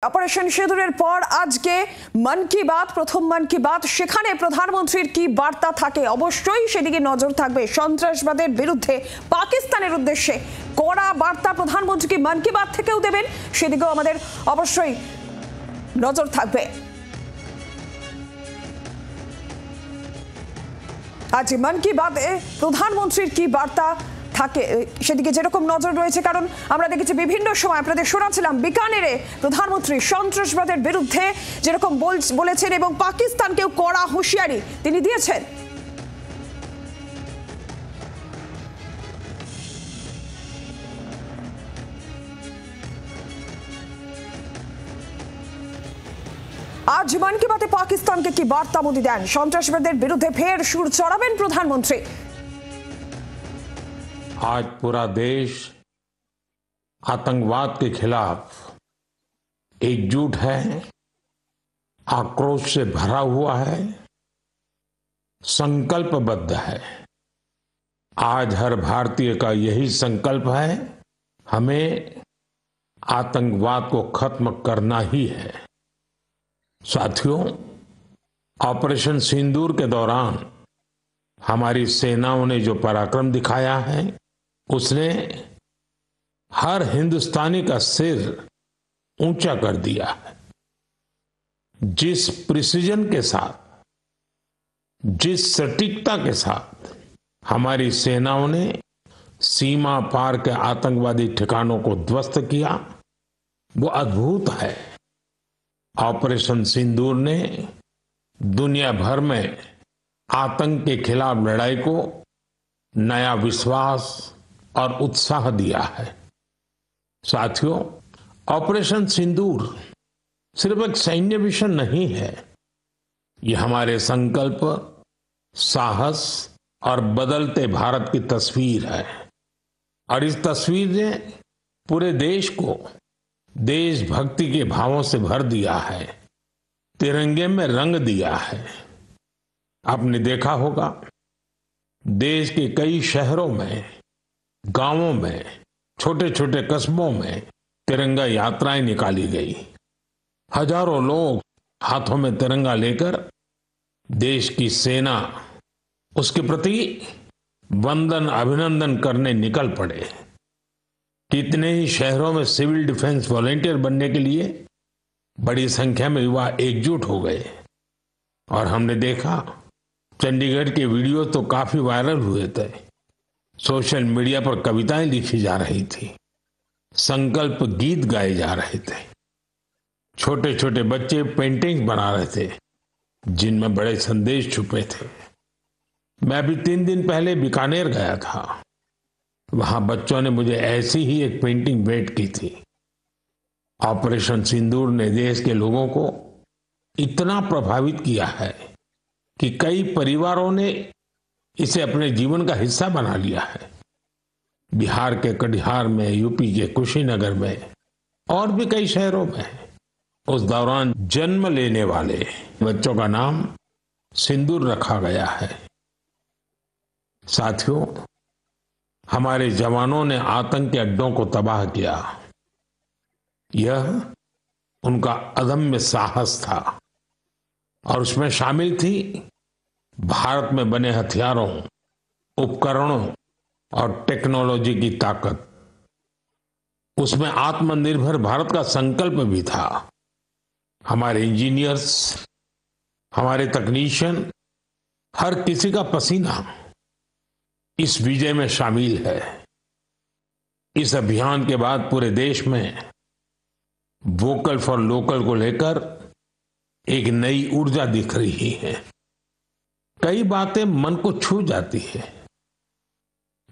Operation সিঁদুরের পর আজকে মন কি বাত, প্রথম মন কি বাত, সেখানে প্রধানমন্ত্রীর কি বার্তা থাকে অবশ্যই সেদিকে নজর থাকবে। সন্ত্রাসবাদের বিরুদ্ধে পাকিস্তানের উদ্দেশ্যে কড়া বার্তা প্রধানমন্ত্রী কি মন কি বাত থেকেও দেবেন, সেদিকেও আমাদের অবশ্যই নজর থাকবে। আজ মন কি বাতে প্রধানমন্ত্রীর কি বার্তা থাকে সেদিকে যেরকম নজর রয়েছে, কারণ আমরা দেখেছি বিভিন্ন সময় আপনাদের শোনাচ্ছিলাম বিকানেরে প্রধানমন্ত্রী সন্ত্রাসবাদের বিরুদ্ধে যেরকম বলেছেন এবং পাকিস্তানকেও কড়া হুঁশিয়ারি তিনি দিয়েছেন। আজ মন কি বাতে পাকিস্তানকে কি বার্তা মোদি দেন, সন্ত্রাসবাদের বিরুদ্ধে ফের সুর চড়াবেন প্রধানমন্ত্রী। आज पूरा देश आतंकवाद के खिलाफ एकजुट है, आक्रोश से भरा हुआ है, संकल्पबद्ध है। आज हर भारतीय का यही संकल्प है, हमें आतंकवाद को खत्म करना ही है। साथियों, ऑपरेशन सिंदूर के दौरान हमारी सेनाओं ने जो पराक्रम दिखाया है, उसने हर हिंदुस्तानी का सिर ऊंचा कर दिया है। जिस प्रिसीजन के साथ, जिस सटीकता के साथ हमारी सेनाओं ने सीमा पार के आतंकवादी ठिकानों को ध्वस्त किया, वो अद्भुत है। ऑपरेशन सिंदूर ने दुनिया भर में आतंक के खिलाफ लड़ाई को नया विश्वास और उत्साह दिया है। साथियों, ऑपरेशन सिंदूर सिर्फ एक सैन्य मिशन नहीं है, ये हमारे संकल्प, साहस और बदलते भारत की तस्वीर है। और इस तस्वीर ने पूरे देश को देशभक्ति के भावों से भर दिया है, तिरंगे में रंग दिया है। आपने देखा होगा, देश के कई शहरों में, गांवों में, छोटे छोटे कस्बों में तिरंगा यात्राएं निकाली गई। हजारों लोग हाथों में तिरंगा लेकर देश की सेना, उसके प्रति वंदन अभिनंदन करने निकल पड़े। कितने ही शहरों में सिविल डिफेंस वॉलेंटियर बनने के लिए बड़ी संख्या में युवा एकजुट हो गए। और हमने देखा, चंडीगढ़ के वीडियो तो काफी वायरल हुए थे। सोशल मीडिया पर कविताएं लिखी जा रही थी, संकल्प गीत गाए जा रहे थे, छोटे छोटे बच्चे पेंटिंग्स बना रहे थे जिनमें बड़े संदेश छुपे थे। मैं अभी 3 दिन पहले बीकानेर गया था, वहां बच्चों ने मुझे ऐसी ही एक पेंटिंग भेंट की थी। ऑपरेशन सिंदूर ने देश के लोगों को इतना प्रभावित किया है कि कई परिवारों ने इसे अपने जीवन का हिस्सा बना लिया है। बिहार के कटिहार में, यूपी के कुशीनगर में और भी कई शहरों में उस दौरान जन्म लेने वाले बच्चों का नाम सिंदूर रखा गया है। साथियों, हमारे जवानों ने आतंक के अड्डों को तबाह किया। यह उनका अदम्य साहस था और उसमें शामिल थी भारत में बने हथियारों, उपकरणों और टेक्नोलॉजी की ताकत। उसमें आत्मनिर्भर भारत का संकल्प भी था। हमारे इंजीनियर्स, हमारे तकनीशियन, हर किसी का पसीना इस विजय में शामिल है। इस अभियान के बाद पूरे देश में वोकल फॉर लोकल को लेकर एक नई ऊर्जा दिख रही है। कई बातें मन को छू जाती है।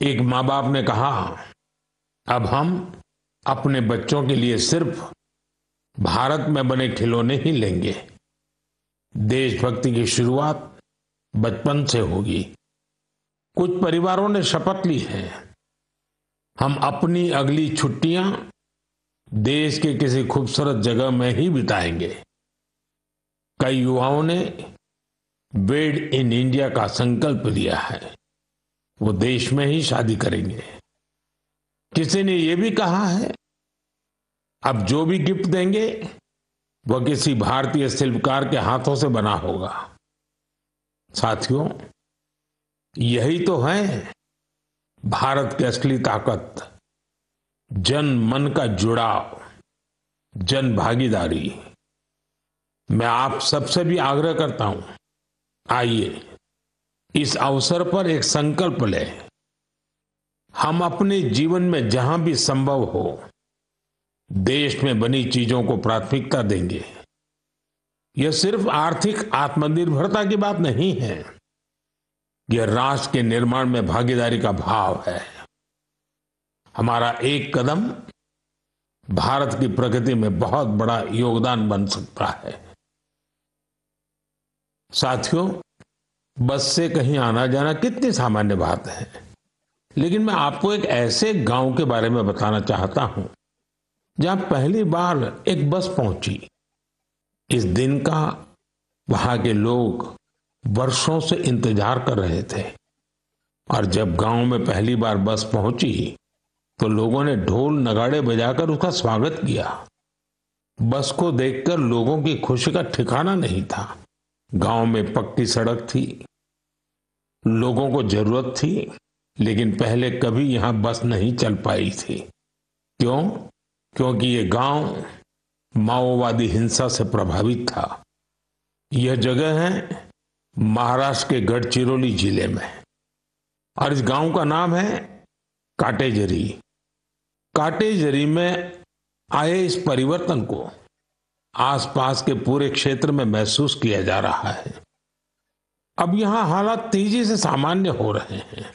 एक माँ बाप ने कहा, अब हम अपने बच्चों के लिए सिर्फ भारत में बने खिलौने ही लेंगे। देशभक्ति की शुरुआत बचपन से होगी। कुछ परिवारों ने शपथ ली है, हम अपनी अगली छुट्टियां देश के किसी खूबसूरत जगह में ही बिताएंगे। कई युवाओं ने मेड इन इंडिया का संकल्प लिया है, वो देश में ही शादी करेंगे। किसी ने यह भी कहा है, अब जो भी गिफ्ट देंगे वह किसी भारतीय शिल्पकार के हाथों से बना होगा। साथियों, यही तो है भारत की असली ताकत, जन मन का जुड़ाव, जन भागीदारी। मैं आप सबसे भी आग्रह करता हूं, आइए इस अवसर पर एक संकल्प लें। हम अपने जीवन में जहां भी संभव हो देश में बनी चीजों को प्राथमिकता देंगे। यह सिर्फ आर्थिक आत्मनिर्भरता की बात नहीं है, यह राष्ट्र के निर्माण में भागीदारी का भाव है। हमारा एक कदम भारत की प्रगति में बहुत बड़ा योगदान बन सकता है। साथियों, बस से कहीं आना जाना कितनी सामान्य बात है, लेकिन मैं आपको एक ऐसे गांव के बारे में बताना चाहता हूं जहां पहली बार एक बस पहुंची। इस दिन का वहां के लोग वर्षों से इंतजार कर रहे थे और जब गांव में पहली बार बस पहुंची तो लोगों ने ढोल नगाड़े बजाकर उसका स्वागत किया। बस को देखकर लोगों की खुशी का ठिकाना नहीं था। गांव में पक्की सड़क थी, लोगों को जरूरत थी, लेकिन पहले कभी यहां बस नहीं चल पाई थी। क्यों? क्योंकि ये गांव माओवादी हिंसा से प्रभावित था। यह जगह है महाराष्ट्र के गढ़चिरौली जिले में और इस गांव का नाम है काटेजरी। काटेजरी में आए इस परिवर्तन को आसपास के पूरे क्षेत्र में महसूस किया जा रहा है। अब यहां हालात तेजी से सामान्य हो रहे हैं।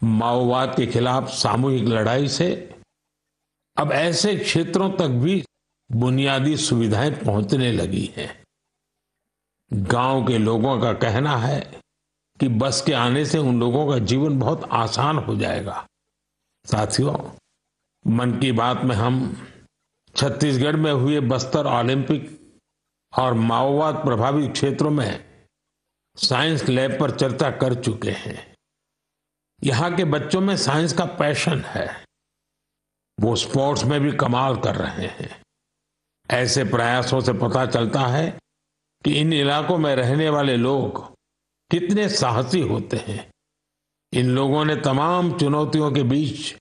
माओवाद के खिलाफ सामूहिक लड़ाई से अब ऐसे क्षेत्रों तक भी बुनियादी सुविधाएं पहुंचने लगी हैं। गांव के लोगों का कहना है कि बस के आने से उन लोगों का जीवन बहुत आसान हो जाएगा। साथियों, मन की बात में हम छत्तीसगढ़ में हुए बस्तर ओलंपिक और माओवाद प्रभावित क्षेत्रों में साइंस लैब पर चर्चा कर चुके हैं। यहाँ के बच्चों में साइंस का पैशन है, वो स्पोर्ट्स में भी कमाल कर रहे हैं। ऐसे प्रयासों से पता चलता है कि इन इलाकों में रहने वाले लोग कितने साहसी होते हैं। इन लोगों ने तमाम चुनौतियों के बीच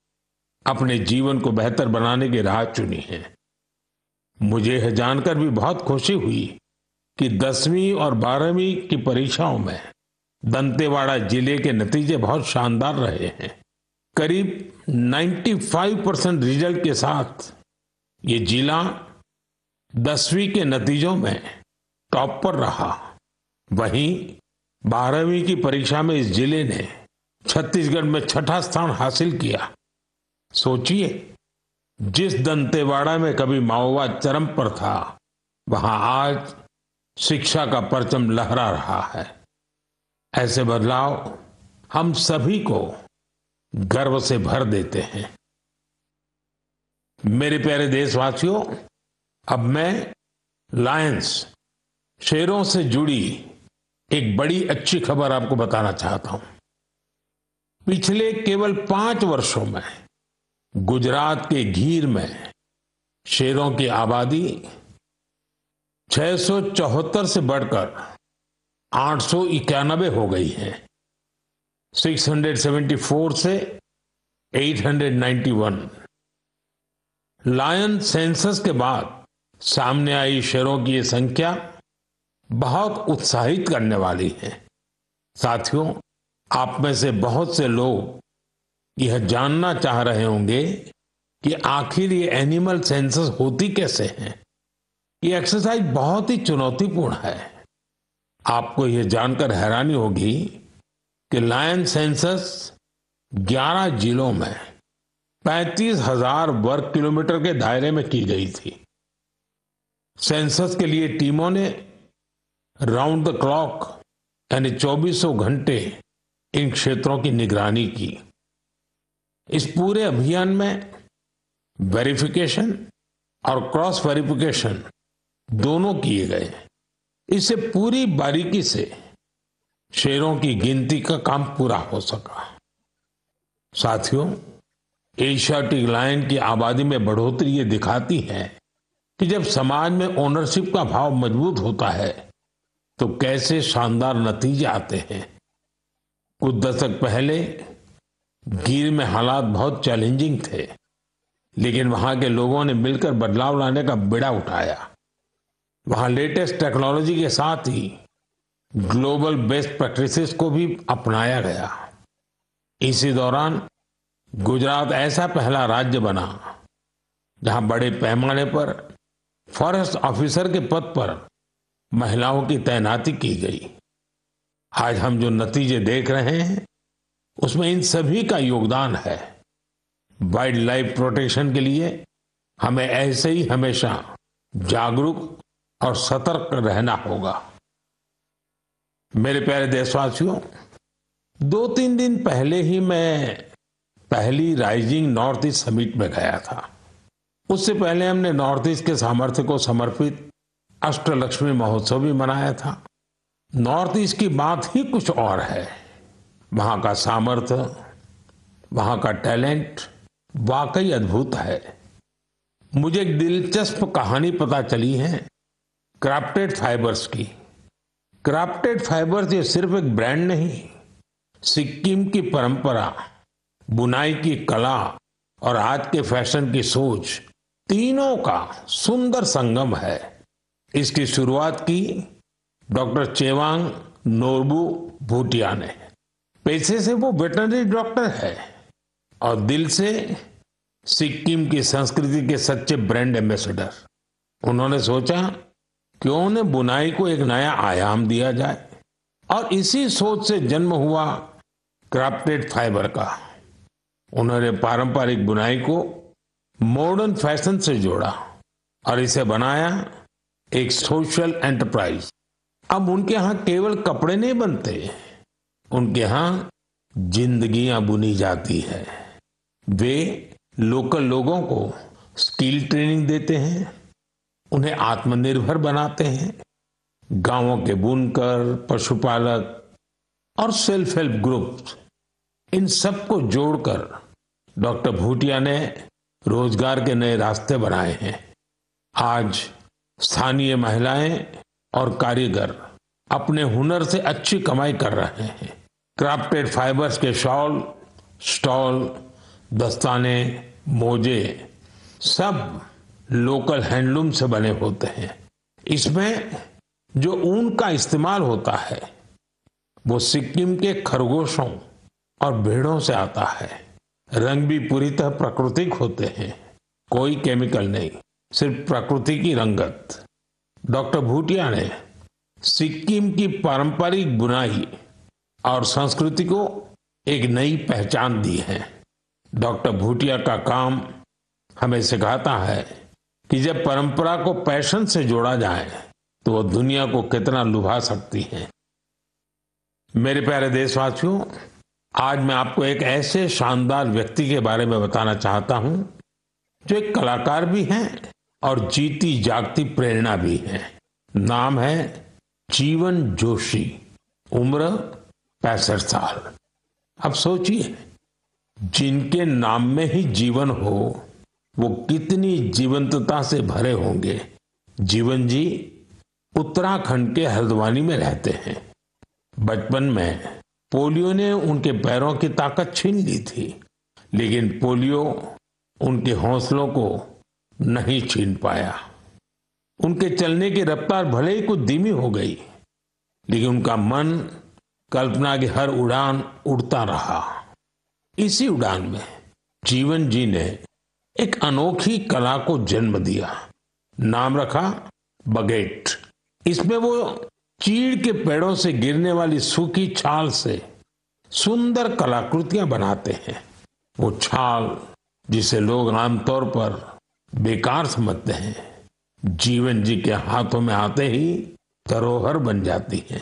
अपने जीवन को बेहतर बनाने की राह चुनी है। मुझे यह जानकर भी बहुत खुशी हुई कि 10वीं और 12वीं की परीक्षाओं में दंतेवाड़ा जिले के नतीजे बहुत शानदार रहे हैं। करीब 95% रिजल्ट के साथ ये जिला 10वीं के नतीजों में टॉप पर रहा। वहीं 12वीं की परीक्षा में इस जिले ने छत्तीसगढ़ में 6ठा स्थान हासिल किया। सोचिए, जिस दंतेवाड़ा में कभी माओवाद चरम पर था, वहां आज शिक्षा का परचम लहरा रहा है। ऐसे बदलाव हम सभी को गर्व से भर देते हैं। मेरे प्यारे देशवासियों, अब मैं लायंस, शेरों से जुड़ी एक बड़ी अच्छी खबर आपको बताना चाहता हूं। पिछले केवल 5 वर्षों में गुजरात के गीर में शेरों की आबादी 674 से बढ़कर 891 हो गई है। 674 से 891। लायन सेंसस के बाद सामने आई शेरों की ये संख्या बहुत उत्साहित करने वाली है। साथियों, आप में से बहुत से लोग यह जानना चाह रहे होंगे कि आखिर ये एनिमल सेंसस होती कैसे है। ये एक्सरसाइज बहुत ही चुनौतीपूर्ण है। आपको यह जानकर हैरानी होगी कि लायन सेंसस 11 जिलों में 35,000 वर्ग किलोमीटर के दायरे में की गई थी। सेंसस के लिए टीमों ने राउंड द क्लॉक यानी 2400 घंटे इन क्षेत्रों की निगरानी की। इस पूरे अभियान में वेरिफिकेशन और क्रॉस वेरिफिकेशन दोनों किए गए। इससे पूरी बारीकी से शेरों की गिनती का काम पूरा हो सका। साथियों, एशियाटिक लायन की आबादी में बढ़ोतरी ये दिखाती है कि जब समाज में ओनरशिप का भाव मजबूत होता है तो कैसे शानदार नतीजे आते हैं। कुछ दशक पहले गिर में हालात बहुत चैलेंजिंग थे, लेकिन वहां के लोगों ने मिलकर बदलाव लाने का बीड़ा उठाया। वहां लेटेस्ट टेक्नोलॉजी के साथ ही ग्लोबल बेस्ट प्रैक्टिसेस को भी अपनाया गया। इसी दौरान गुजरात ऐसा पहला राज्य बना जहां बड़े पैमाने पर फॉरेस्ट ऑफिसर के पद पर महिलाओं की तैनाती की गई। आज हम जो नतीजे देख रहे हैं उसमें इन सभी का योगदान है। वाइल्ड लाइफ प्रोटेक्शन के लिए हमें ऐसे ही हमेशा जागरूक और सतर्क रहना होगा। मेरे प्यारे देशवासियों, 2-3 दिन पहले ही मैं पहली राइजिंग नॉर्थ ईस्ट समिट में गया था। उससे पहले हमने नॉर्थ ईस्ट के सामर्थ्य को समर्पित अष्टलक्ष्मी महोत्सव भी मनाया था। नॉर्थ ईस्ट की बात ही कुछ और है। वहां का सामर्थ्य, वहां का टैलेंट वाकई अद्भुत है। मुझे एक दिलचस्प कहानी पता चली है क्राफ्टेड फाइबर्स की। क्राफ्टेड फाइबर्स ये सिर्फ एक ब्रांड नहीं, सिक्किम की परंपरा, बुनाई की कला और आज के फैशन की सोच, तीनों का सुंदर संगम है। इसकी शुरुआत की डॉक्टर चेवांग नोरबू भूटिया ने। पैसे से वो वेटरनरी डॉक्टर है और दिल से सिक्किम की संस्कृति के सच्चे ब्रांड एम्बेसडर। उन्होंने सोचा क्यों न बुनाई को एक नया आयाम दिया जाए, और इसी सोच से जन्म हुआ क्राफ्टेड फाइबर का। उन्होंने पारंपरिक बुनाई को मॉडर्न फैशन से जोड़ा और इसे बनाया एक सोशल एंटरप्राइज। अब उनके यहाँ केवल कपड़े नहीं बनते, उनके यहाँ जिंदगियां बुनी जाती है। वे लोकल लोगों को स्किल ट्रेनिंग देते हैं, उन्हें आत्मनिर्भर बनाते हैं। गांवों के बुनकर, पशुपालक और सेल्फ हेल्प ग्रुप, इन सबको जोड़कर डॉक्टर भूटिया ने रोजगार के नए रास्ते बनाए हैं। आज स्थानीय महिलाएं और कारीगर अपने हुनर से अच्छी कमाई कर रहे हैं। क्राफ्टेड फाइबर्स के शॉल, स्टॉल, दस्ताने, मोजे सब लोकल हैंडलूम से बने होते हैं। इसमें जो ऊन का इस्तेमाल होता है वो सिक्किम के खरगोशों और भेड़ों से आता है। रंग भी पूरी तरह प्राकृतिक होते हैं, कोई केमिकल नहीं, सिर्फ प्रकृति की रंगत। डॉक्टर भूटिया ने सिक्किम की पारंपरिक बुनाई और संस्कृति को एक नई पहचान दी है। डॉक्टर भूटिया का काम हमें सिखाता है कि जब परंपरा को पैशन से जोड़ा जाए तो वो दुनिया को कितना लुभा सकती है। मेरे प्यारे देशवासियों, आज मैं आपको एक ऐसे शानदार व्यक्ति के बारे में बताना चाहता हूं जो एक कलाकार भी हैं और जीती जागती प्रेरणा भी है। नाम है जीवन जोशी, उम्र 65 साल। अब सोचिए, जिनके नाम में ही जीवन हो वो कितनी जीवंतता से भरे होंगे। जीवन जी उत्तराखंड के हल्द्वानी में रहते हैं। बचपन में पोलियो ने उनके पैरों की ताकत छीन ली थी, लेकिन पोलियो उनके हौसलों को नहीं छीन पाया। उनके चलने की रफ्तार भले ही कुछ धीमी हो गई, लेकिन उनका मन कल्पना की हर उड़ान उड़ता रहा। इसी उड़ान में जीवन जी ने एक अनोखी कला को जन्म दिया। नाम रखा बगेट। इसमें वो चीड़ के पेड़ों से गिरने वाली सूखी छाल से सुंदर कलाकृतियां बनाते हैं। वो छाल जिसे लोग आमतौर पर बेकार समझते हैं, जीवन जी के हाथों में आते ही धरोहर बन जाती है।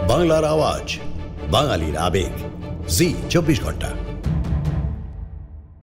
বাংলার আওয়াজ, বাঙালির আবেগ, জি 24 ঘন্টা।